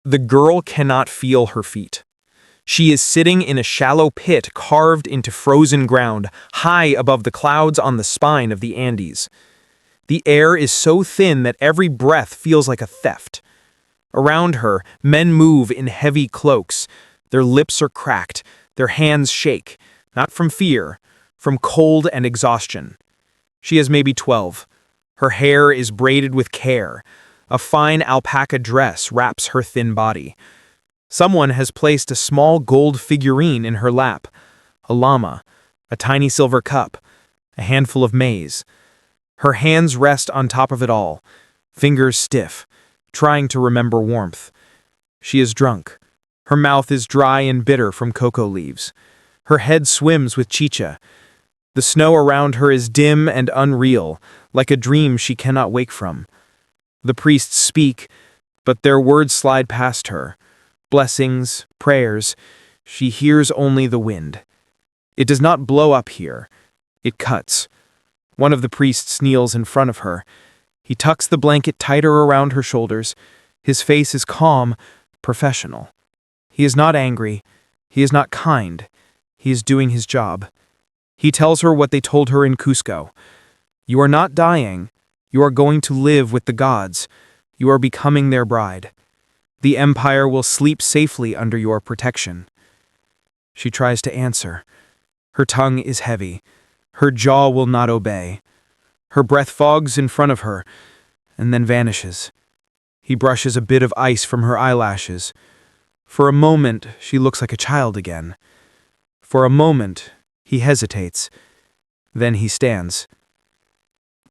The girl cannot feel her feet. She is sitting in a shallow pit carved into frozen ground, high above the clouds on the spine of the Andes. The air is so thin that every breath feels like a theft. Around her, men move in heavy cloaks. Their lips are cracked, their hands shake, not from fear, from cold and exhaustion. She is maybe 12. Her hair is braided with care. A fine alpaca dress wraps her thin body. Someone has placed a small gold figurine in her lap. A llama, a tiny silver cup, a handful of maize. Her hands rest on top of it all, fingers stiff, trying to remember warmth. She is drunk. Her mouth is dry and bitter from cocoa leaves. Her head swims with chicha. The snow around her is dim and unreal, like a dream she cannot wake from. The priests speak, but their words slide past her. Blessings, prayers, she hears only the wind. It does not blow up here. It cuts. One of the priests kneels in front of her. He tucks the blanket tighter around her shoulders. His face is calm, professional. He is not angry. He is not kind. He is doing his job. He tells her what they told her in Cusco. You are not dying. You are going to live with the gods. You are becoming their bride. The empire will sleep safely under your protection. She tries to answer. Her tongue is heavy. Her jaw will not obey. Her breath fogs in front of her, and then vanishes. He brushes a bit of ice from her eyelashes. For a moment, she looks like a child again. For a moment, he hesitates. Then he stands.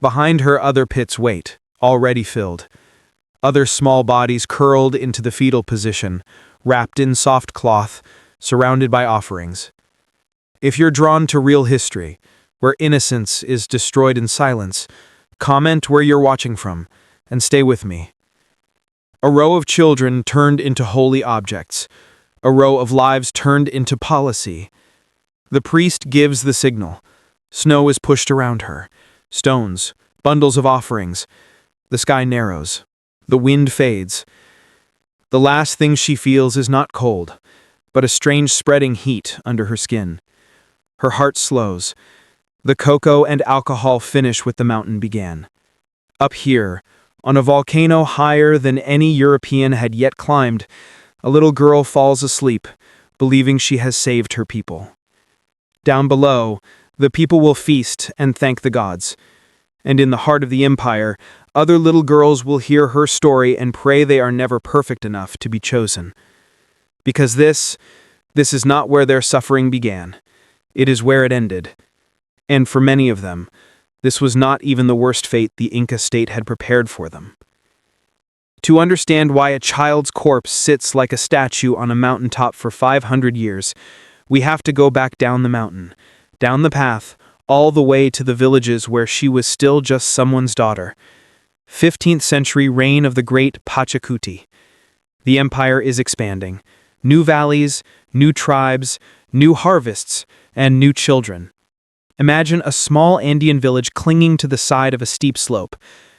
Behind her, other pits wait, already filled. Other small bodies curled into the fetal position, wrapped in soft cloth, surrounded by offerings. If you're drawn to real history, where innocence is destroyed in silence, comment where you're watching from, and stay with me. A row of children turned into holy objects. A row of lives turned into policy. The priest gives the signal. Snow is pushed around her. Stones, bundles of offerings. The sky narrows. The wind fades. The last thing she feels is not cold, but a strange spreading heat under her skin. Her heart slows. The cocoa and alcohol finish what the mountain began. Up here, on a volcano higher than any European had yet climbed, a little girl falls asleep, believing she has saved her people. Down below, the people will feast and thank the gods. And in the heart of the empire, other little girls will hear her story and pray they are never perfect enough to be chosen. Because this is not where their suffering began. It is where it ended. And for many of them, this was not even the worst fate the Inca state had prepared for them. To understand why a child's corpse sits like a statue on a mountaintop for 500 years, we have to go back down the mountain, down the path, all the way to the villages where she was still just someone's daughter. 15th century reign of the great Pachacuti. The empire is expanding. New valleys, new tribes, new harvests, and new children. Imagine a small Andean village clinging to the side of a steep slope.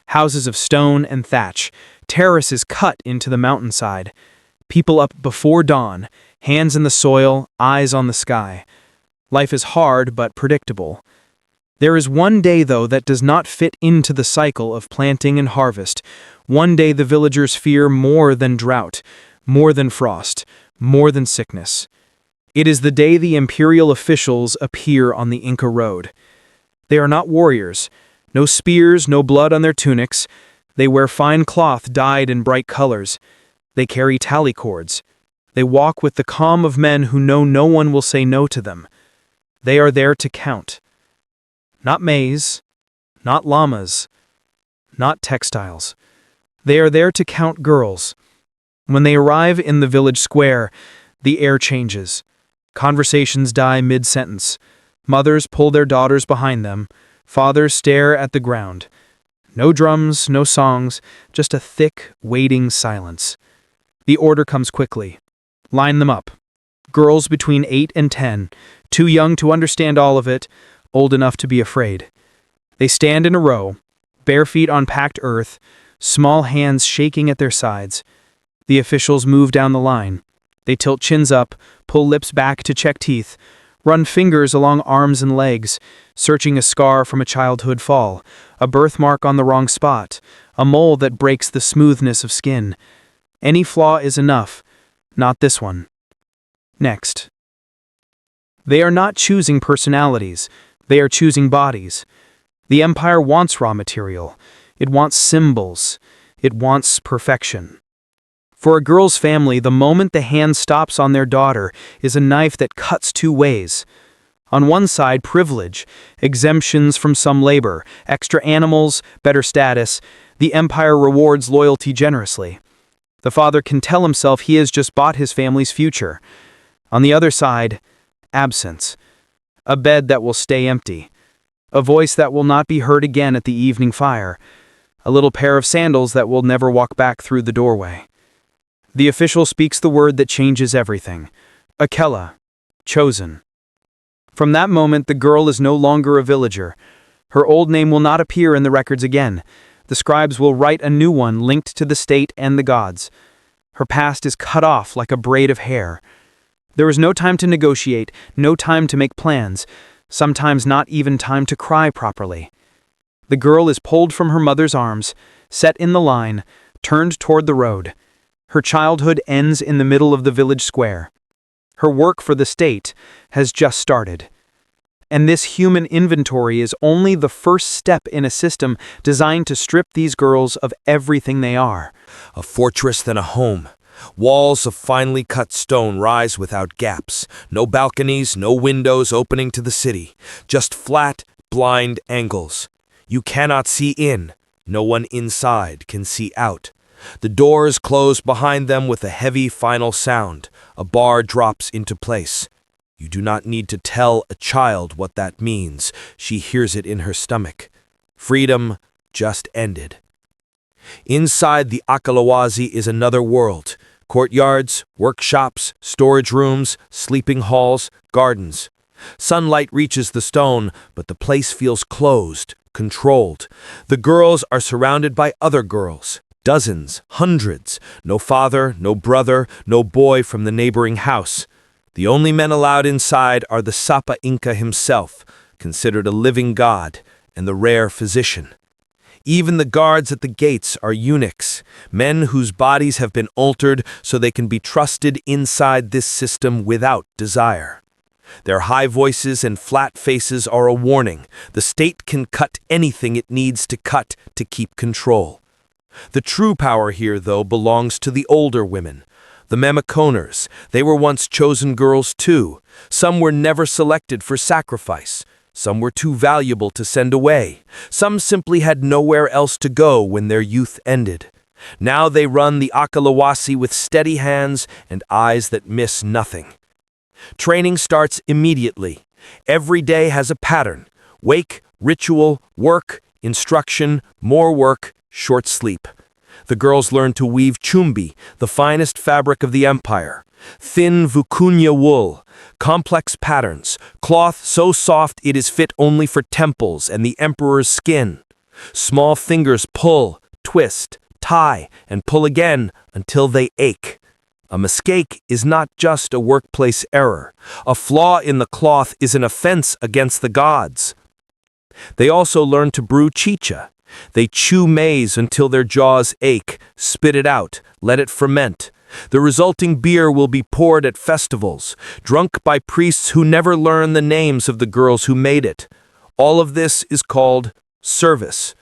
Houses of stone and thatch, terraces cut into the mountainside. People up before dawn, hands in the soil, eyes on the sky. Life is hard but predictable. There is one day, though, that does not fit into the cycle of planting and harvest. One day the villagers fear more than drought, more than frost, more than sickness. It is the day the imperial officials appear on the Inca road. They are not warriors. No spears, no blood on their tunics. They wear fine cloth dyed in bright colors. They carry tally cords. They walk with the calm of men who know no one will say no to them. They are there to count. Not maize, not llamas, not textiles. They are there to count girls. When they arrive in the village square, the air changes. Conversations die mid-sentence. Mothers pull their daughters behind them. Fathers stare at the ground. No drums, no songs, just a thick, waiting silence. The order comes quickly. Line them up. Girls between 8 and 10, too young to understand all of it, old enough to be afraid. They stand in a row, bare feet on packed earth, small hands shaking at their sides. The officials move down the line. They tilt chins up, pull lips back to check teeth, run fingers along arms and legs, searching a scar from a childhood fall, a birthmark on the wrong spot, a mole that breaks the smoothness of skin. Any flaw is enough, not this one. Next. They are not choosing personalities, they are choosing bodies. The Empire wants raw material. It wants symbols. It wants perfection. For a girl's family, the moment the hand stops on their daughter is a knife that cuts two ways. On one side, privilege, exemptions from some labor, extra animals, better status. The Empire rewards loyalty generously. The father can tell himself he has just bought his family's future. On the other side, absence. A bed that will stay empty. A voice that will not be heard again at the evening fire. A little pair of sandals that will never walk back through the doorway. The official speaks the word that changes everything. Akela. Chosen. From that moment, the girl is no longer a villager. Her old name will not appear in the records again. The scribes will write a new one linked to the state and the gods. Her past is cut off like a braid of hair. There is no time to negotiate, no time to make plans, sometimes not even time to cry properly. The girl is pulled from her mother's arms, set in the line, turned toward the road. Her childhood ends in the middle of the village square. Her work for the state has just started. And this human inventory is only the first step in a system designed to strip these girls of everything they are. A fortress than a home. Walls of finely cut stone rise without gaps. No balconies, no windows opening to the city. Just flat, blind angles. You cannot see in. No one inside can see out. The doors close behind them with a heavy final sound. A bar drops into place. You do not need to tell a child what that means. She hears it in her stomach. Freedom just ended. Inside the Akalawazi is another world. Courtyards, workshops, storage rooms, sleeping halls, gardens. Sunlight reaches the stone, but the place feels closed, controlled. The girls are surrounded by other girls. Dozens, hundreds. No father, no brother, no boy from the neighboring house. The only men allowed inside are the Sapa Inca himself, considered a living god, and the rare physician. Even the guards at the gates are eunuchs, men whose bodies have been altered so they can be trusted inside this system without desire. Their high voices and flat faces are a warning. The state can cut anything it needs to cut to keep control. The true power here, though, belongs to the older women. The Mamaconers, they were once chosen girls too. Some were never selected for sacrifice. Some were too valuable to send away. Some simply had nowhere else to go when their youth ended. Now they run the Akalawasi with steady hands and eyes that miss nothing. Training starts immediately. Every day has a pattern. Wake, ritual, work, instruction, more work, short sleep. The girls learn to weave chumbi, the finest fabric of the empire. Thin vicuña wool, complex patterns, cloth so soft it is fit only for temples and the emperor's skin. Small fingers pull, twist, tie, and pull again until they ache. A mistake is not just a workplace error. A flaw in the cloth is an offense against the gods. They also learn to brew chicha. They chew maize until their jaws ache, spit it out, let it ferment. The resulting beer will be poured at festivals, drunk by priests who never learn the names of the girls who made it. All of this is called service.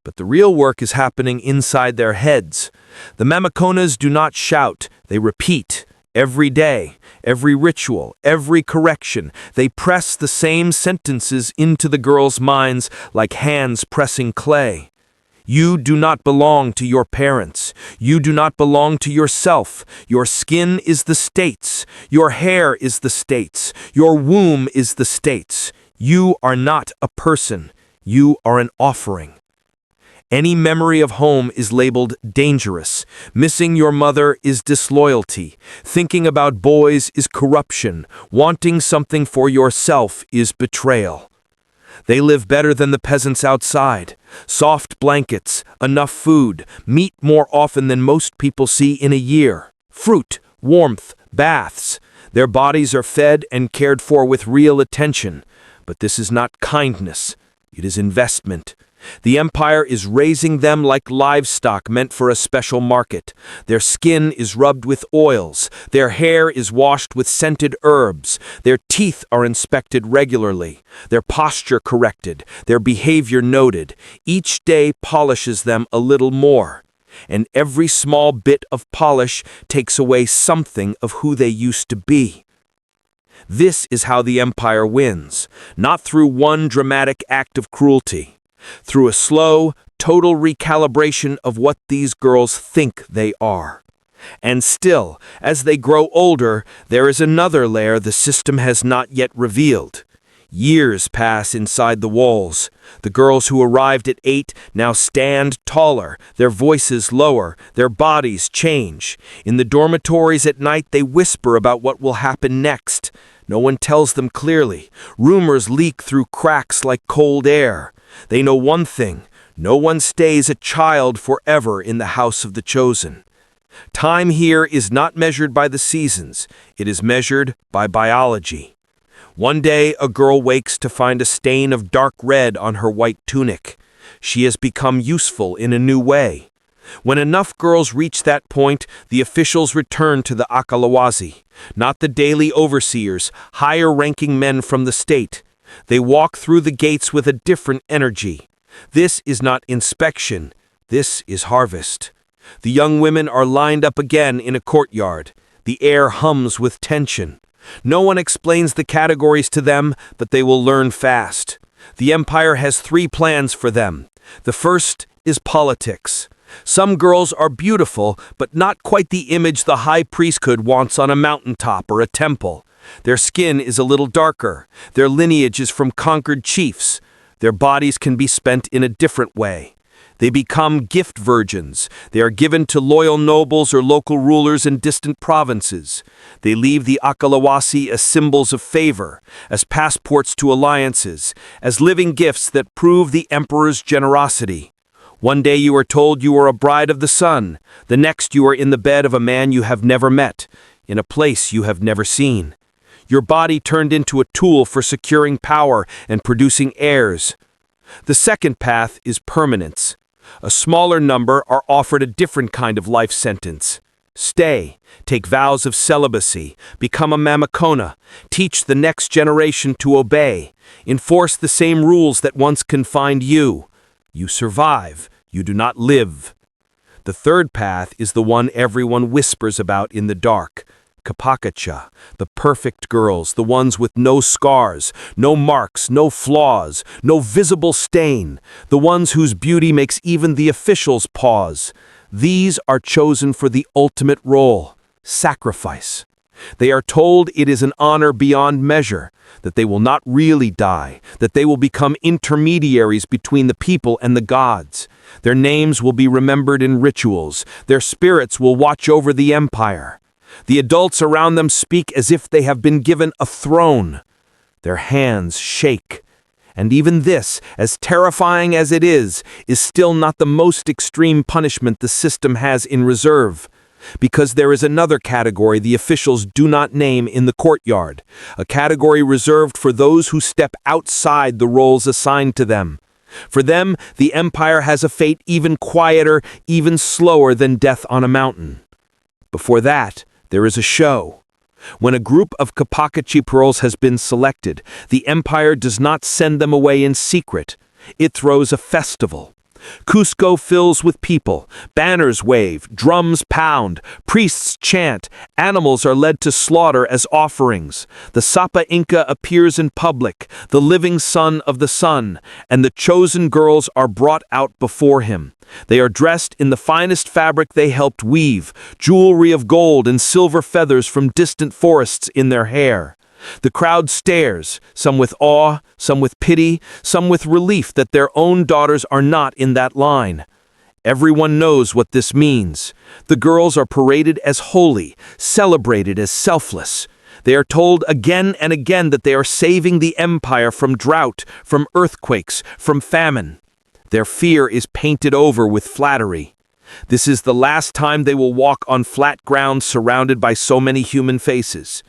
But the real work is happening inside their heads. The Mamaconas do not shout, they repeat. Every day, every ritual, every correction, they press the same sentences into the girls' minds like hands pressing clay. You do not belong to your parents. You do not belong to yourself. Your skin is the state's. Your hair is the state's. Your womb is the state's. You are not a person. You are an offering. Any memory of home is labeled dangerous. Missing your mother is disloyalty. Thinking about boys is corruption. Wanting something for yourself is betrayal. They live better than the peasants outside. Soft blankets, enough food, meat more often than most people see in a year. Fruit, warmth, baths. Their bodies are fed and cared for with real attention. But this is not kindness. It is investment. The empire is raising them like livestock meant for a special market. Their skin is rubbed with oils. Their hair is washed with scented herbs. Their teeth are inspected regularly. Their posture corrected. Their behavior noted. Each day polishes them a little more. And every small bit of polish takes away something of who they used to be. This is how the empire wins, not through one dramatic act of cruelty. Through a slow, total recalibration of what these girls think they are. And still, as they grow older, there is another layer the system has not yet revealed. Years pass inside the walls. The girls who arrived at 8 now stand taller, their voices lower, their bodies change. In the dormitories at night they whisper about what will happen next. No one tells them clearly. Rumors leak through cracks like cold air. They know one thing: no one stays a child forever in the house of the chosen. Time here is not measured by the seasons, it is measured by biology. One day a girl wakes to find a stain of dark red on her white tunic. She has become useful in a new way. When enough girls reach that point, the officials return to the Akalawazi, not the daily overseers, higher-ranking men from the state. They walk through the gates with a different energy. This is not inspection, this is harvest. The young women are lined up again in a courtyard. The air hums with tension. No one explains the categories to them, but they will learn fast. The empire has 3 plans for them. The first is politics. Some girls are beautiful, but not quite the image the high priesthood wants on a mountaintop or a temple. Their skin is a little darker. Their lineage is from conquered chiefs. Their bodies can be spent in a different way. They become gift virgins. They are given to loyal nobles or local rulers in distant provinces. They leave the Akalawasi as symbols of favor, as passports to alliances, as living gifts that prove the emperor's generosity. One day you are told you are a bride of the sun. The next you are in the bed of a man you have never met, in a place you have never seen. Your body turned into a tool for securing power and producing heirs. The second path is permanence. A smaller number are offered a different kind of life sentence. Stay, take vows of celibacy, become a mamikona, teach the next generation to obey, enforce the same rules that once confined you. You survive, you do not live. The third path is the one everyone whispers about in the dark. Capacocha, the perfect girls, the ones with no scars, no marks, no flaws, no visible stain, the ones whose beauty makes even the officials pause. These are chosen for the ultimate role, sacrifice. They are told it is an honor beyond measure, that they will not really die, that they will become intermediaries between the people and the gods. Their names will be remembered in rituals, their spirits will watch over the empire. The adults around them speak as if they have been given a throne. Their hands shake. And even this, as terrifying as it is still not the most extreme punishment the system has in reserve. Because there is another category the officials do not name in the courtyard, a category reserved for those who step outside the roles assigned to them. For them, the empire has a fate even quieter, even slower than death on a mountain. Before that, there is a show. When a group of Capacocha pearls has been selected, the empire does not send them away in secret. It throws a festival. Cusco fills with people, banners wave, drums pound, priests chant, animals are led to slaughter as offerings. The Sapa Inca appears in public, the living son of the sun, and the chosen girls are brought out before him. They are dressed in the finest fabric they helped weave, jewelry of gold and silver feathers from distant forests in their hair. The crowd stares, some with awe, some with pity, some with relief that their own daughters are not in that line. Everyone knows what this means. The girls are paraded as holy, celebrated as selfless. They are told again and again that they are saving the empire from drought, from earthquakes, from famine. Their fear is painted over with flattery. This is the last time they will walk on flat ground surrounded by so many human faces.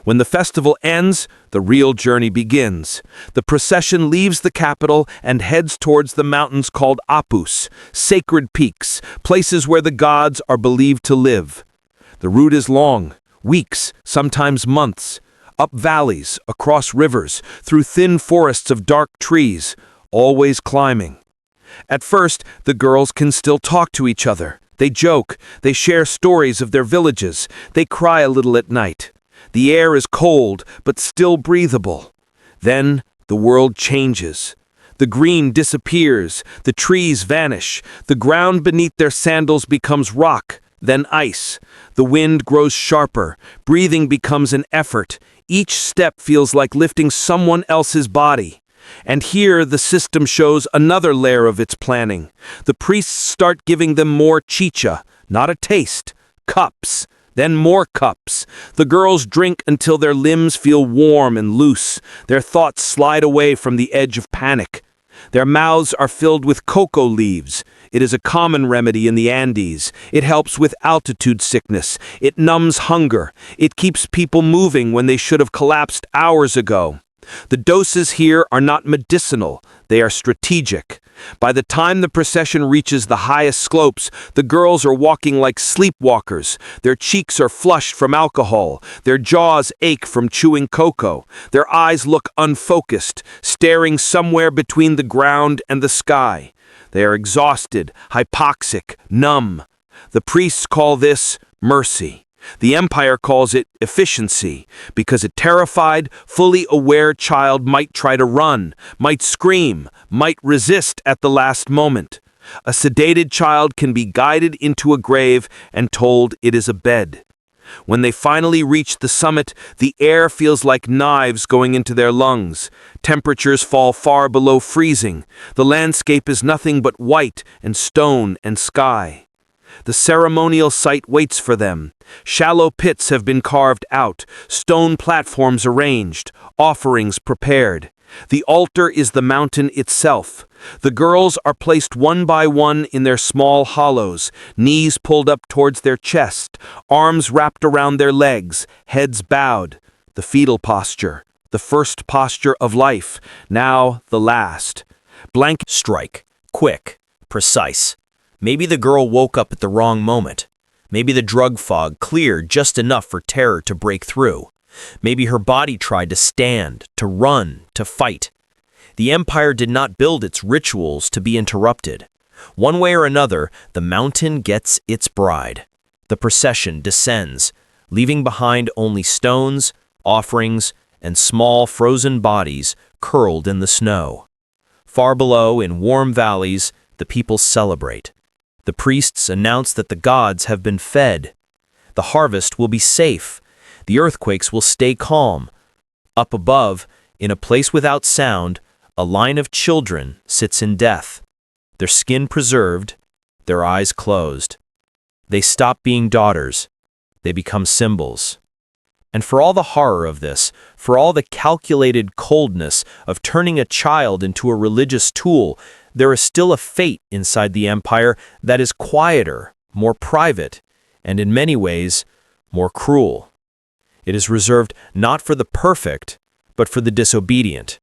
When the festival ends, the real journey begins. The procession leaves the capital and heads towards the mountains called Apus, sacred peaks, places where the gods are believed to live. The route is long, weeks, sometimes months, up valleys, across rivers, through thin forests of dark trees, always climbing. At first, the girls can still talk to each other. They joke, they share stories of their villages, they cry a little at night. The air is cold, but still breathable. Then, the world changes. The green disappears, the trees vanish, the ground beneath their sandals becomes rock, then ice. The wind grows sharper, breathing becomes an effort. Each step feels like lifting someone else's body. And here the system shows another layer of its planning. The priests start giving them more chicha, not a taste, cups. Then more cups. The girls drink until their limbs feel warm and loose. Their thoughts slide away from the edge of panic. Their mouths are filled with cocoa leaves. It is a common remedy in the Andes. It helps with altitude sickness. It numbs hunger. It keeps people moving when they should have collapsed hours ago. The doses here are not medicinal, they are strategic. By the time the procession reaches the highest slopes, the girls are walking like sleepwalkers. Their cheeks are flushed from alcohol, their jaws ache from chewing cocoa, their eyes look unfocused, staring somewhere between the ground and the sky. They are exhausted, hypoxic, numb. The priests call this mercy. The empire calls it efficiency, because a terrified, fully aware child might try to run, might scream, might resist at the last moment. A sedated child can be guided into a grave and told it is a bed. When they finally reach the summit, the air feels like knives going into their lungs. Temperatures fall far below freezing. The landscape is nothing but white and stone and sky. The ceremonial site waits for them. Shallow pits have been carved out, stone platforms arranged, offerings prepared. The altar is the mountain itself. The girls are placed one by one in their small hollows, knees pulled up towards their chest, arms wrapped around their legs, heads bowed. The fetal posture, the first posture of life, now the last. Blank Strike. Quick. Precise. Maybe the girl woke up at the wrong moment. Maybe the drug fog cleared just enough for terror to break through. Maybe her body tried to stand, to run, to fight. The empire did not build its rituals to be interrupted. One way or another, the mountain gets its bride. The procession descends, leaving behind only stones, offerings, and small frozen bodies curled in the snow. Far below, in warm valleys, the people celebrate. The priests announce that the gods have been fed. The harvest will be safe. The earthquakes will stay calm. Up above, in a place without sound, a line of children sits in death, their skin preserved, their eyes closed. They stop being daughters. They become symbols. And for all the horror of this, for all the calculated coldness of turning a child into a religious tool, there is still a fate inside the empire that is quieter, more private, and in many ways, more cruel. It is reserved not for the perfect, but for the disobedient.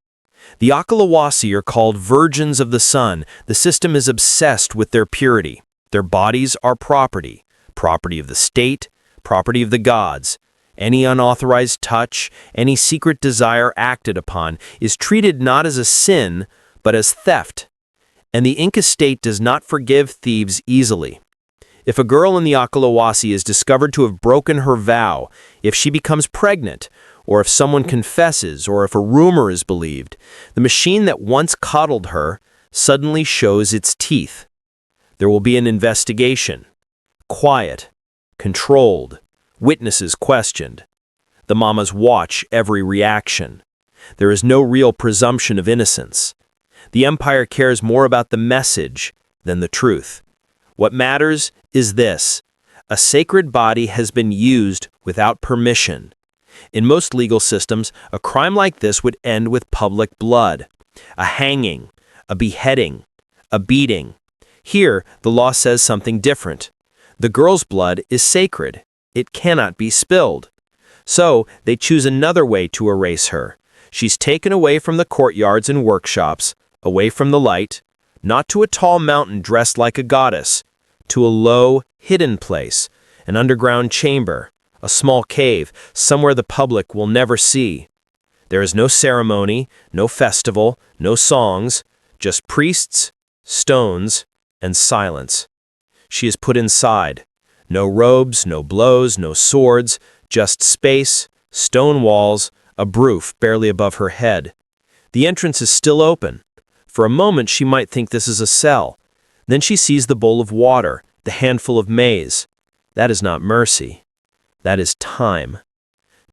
The Akalawasi are called virgins of the sun. The system is obsessed with their purity. Their bodies are property, property of the state, property of the gods. Any unauthorized touch, any secret desire acted upon is treated not as a sin, but as theft. And the Inca state does not forgive thieves easily. If a girl in the Akalawasi is discovered to have broken her vow, if she becomes pregnant, or if someone confesses, or if a rumor is believed, the machine that once coddled her suddenly shows its teeth. There will be an investigation. Quiet, controlled, witnesses questioned. The mamas watch every reaction. There is no real presumption of innocence. The empire cares more about the message than the truth. What matters is this: a sacred body has been used without permission. In most legal systems, a crime like this would end with public blood. A hanging, a beheading, a beating. Here, the law says something different. The girl's blood is sacred. It cannot be spilled. So, they choose another way to erase her. She's taken away from the courtyards and workshops, away from the light, not to a tall mountain dressed like a goddess, to a low, hidden place, an underground chamber, a small cave, somewhere the public will never see. There is no ceremony, no festival, no songs, just priests, stones, and silence. She is put inside. No robes, no blows, no swords, just space, stone walls, a roof barely above her head. The entrance is still open. For a moment she might think this is a cell. Then she sees the bowl of water, the handful of maize. That is not mercy. That is time.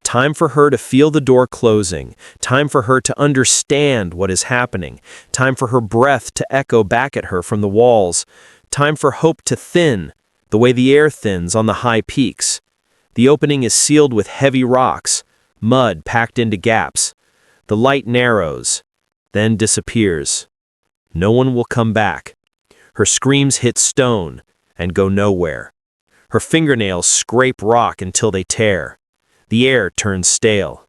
Time for her to feel the door closing. Time for her to understand what is happening. Time for her breath to echo back at her from the walls. Time for hope to thin, the way the air thins on the high peaks. The opening is sealed with heavy rocks, mud packed into gaps. The light narrows, then disappears. No one will come back. Her screams hit stone and go nowhere. Her fingernails scrape rock until they tear. The air turns stale.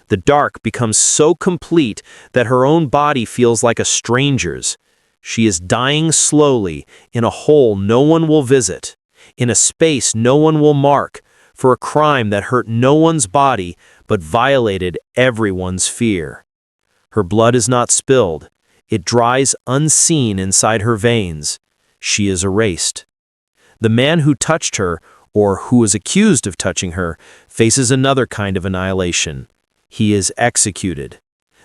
The dark becomes so complete that her own body feels like a stranger's. She is dying slowly in a hole no one will visit, in a space no one will mark, for a crime that hurt no one's body but violated everyone's fear. Her blood is not spilled. It dries unseen inside her veins. She is erased. The man who touched her, or who was accused of touching her, faces another kind of annihilation. He is executed.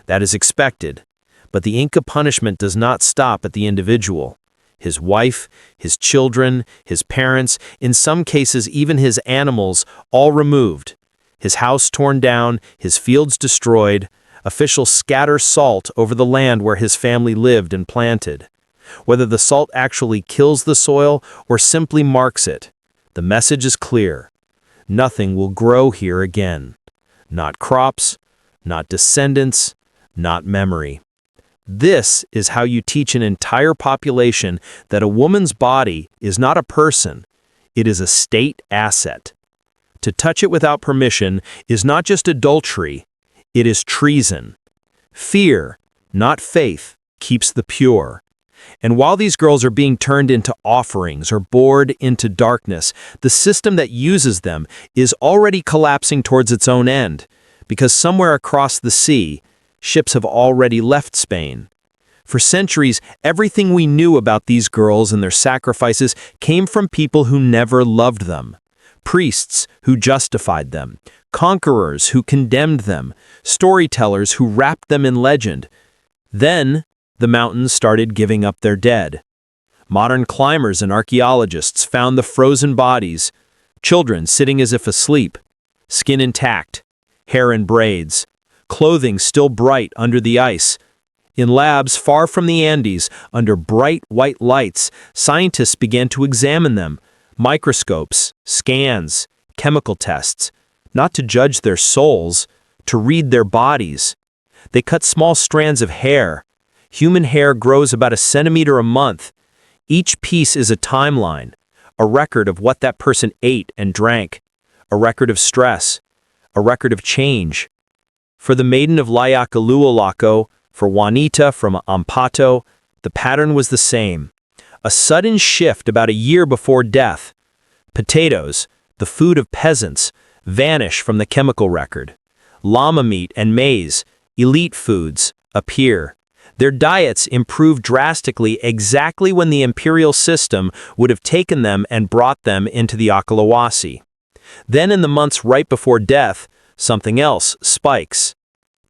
That is expected. But the Inca punishment does not stop at the individual. His wife, his children, his parents, in some cases even his animals, all removed. His house torn down, his fields destroyed. Officials scatter salt over the land where his family lived and planted. Whether the salt actually kills the soil or simply marks it, the message is clear. Nothing will grow here again. Not crops, not descendants, not memory. This is how you teach an entire population that a woman's body is not a person, it is a state asset. To touch it without permission is not just adultery, it is treason. Fear, not faith, keeps the pure. And while these girls are being turned into offerings or bored into darkness, the system that uses them is already collapsing towards its own end, because somewhere across the sea, ships have already left Spain. For centuries, everything we knew about these girls and their sacrifices came from people who never loved them. Priests who justified them, conquerors who condemned them, storytellers who wrapped them in legend. Then, the mountains started giving up their dead. Modern climbers and archaeologists found the frozen bodies, children sitting as if asleep, skin intact, hair in braids, clothing still bright under the ice. In labs far from the Andes, under bright white lights, scientists began to examine them. Microscopes, scans, chemical tests, not to judge their souls, to read their bodies. They cut small strands of hair. Human hair grows about 1 centimeter a month. Each piece is a timeline, a record of what that person ate and drank, a record of stress, a record of change. For the maiden of Layacalulolaco, for Juanita from Ampato, the pattern was the same. A sudden shift about a year before death. Potatoes, the food of peasants, vanish from the chemical record. Llama meat and maize, elite foods, appear. Their diets improve drastically exactly when the imperial system would have taken them and brought them into the Acalawasi. Then in the months right before death, something else spikes.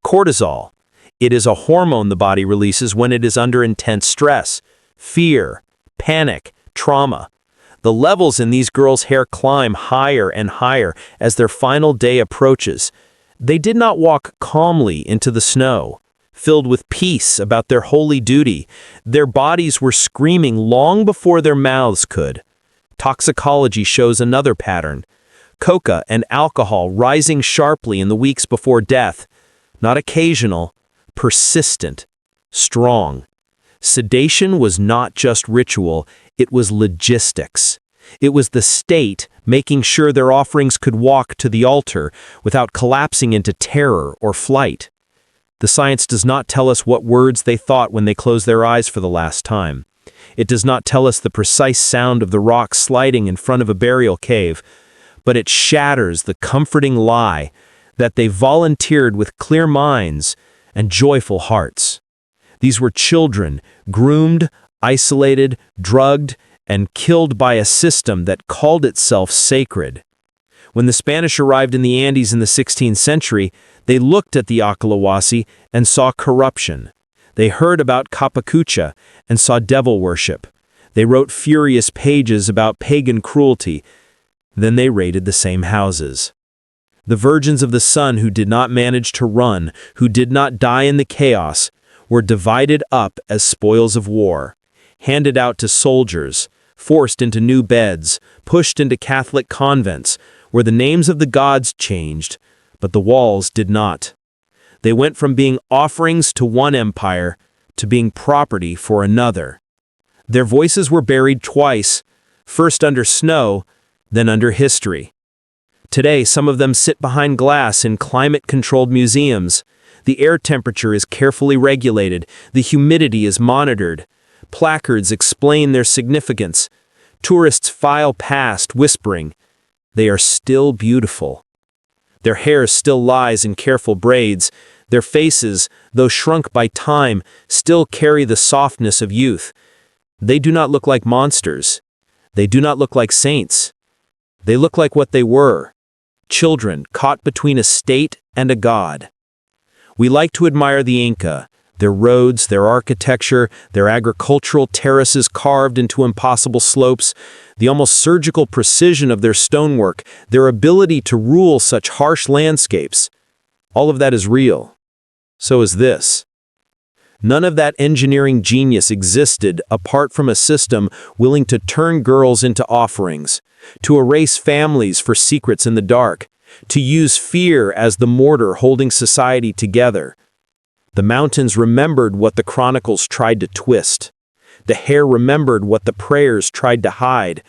Cortisol. It is a hormone the body releases when it is under intense stress, fear, panic, trauma. The levels in these girls' hair climb higher and higher as their final day approaches. They did not walk calmly into the snow, filled with peace about their holy duty. Their bodies were screaming long before their mouths could. Toxicology shows another pattern. coca, and alcohol rising sharply in the weeks before death. Not occasional, persistent, strong. Sedation was not just ritual, it was logistics. It was the state making sure their offerings could walk to the altar without collapsing into terror or flight. The science does not tell us what words they thought when they closed their eyes for the last time. It does not tell us the precise sound of the rock sliding in front of a burial cave, but it shatters the comforting lie that they volunteered with clear minds and joyful hearts. These were children, groomed, isolated, drugged, and killed by a system that called itself sacred. When the Spanish arrived in the Andes in the 16th century, they looked at the Acalawasi and saw corruption. They heard about Capacocha and saw devil worship. They wrote furious pages about pagan cruelty. Then they raided the same houses. The virgins of the sun who did not manage to run, who did not die in the chaos, were divided up as spoils of war, handed out to soldiers, forced into new beds, pushed into Catholic convents, where the names of the gods changed, but the walls did not. They went from being offerings to one empire to being property for another. Their voices were buried twice, first under snow, then under history. Today, some of them sit behind glass in climate-controlled museums. The air temperature is carefully regulated, the humidity is monitored. Placards explain their significance. Tourists file past, whispering, "They are still beautiful." Their hair still lies in careful braids. Their faces, though shrunk by time, still carry the softness of youth. They do not look like monsters. They do not look like saints. They look like what they were, children caught between a state and a god. We like to admire the Inca, their roads, their architecture, their agricultural terraces carved into impossible slopes, the almost surgical precision of their stonework, their ability to rule such harsh landscapes. All of that is real. So is this. None of that engineering genius existed apart from a system willing to turn girls into offerings, to erase families for secrets in the dark, to use fear as the mortar holding society together. The mountains remembered what the chronicles tried to twist. The hair remembered what the prayers tried to hide.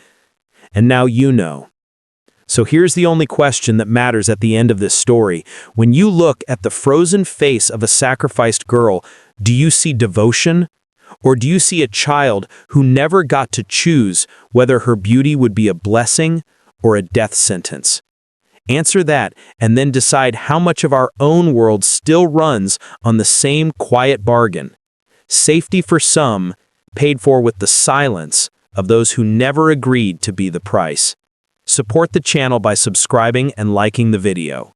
And now you know. So here's the only question that matters at the end of this story. When you look at the frozen face of a sacrificed girl, do you see devotion? Or do you see a child who never got to choose whether her beauty would be a blessing or a death sentence? Answer that and then decide how much of our own world still runs on the same quiet bargain. Safety for some, paid for with the silence of those who never agreed to be the price. Support the channel by subscribing and liking the video.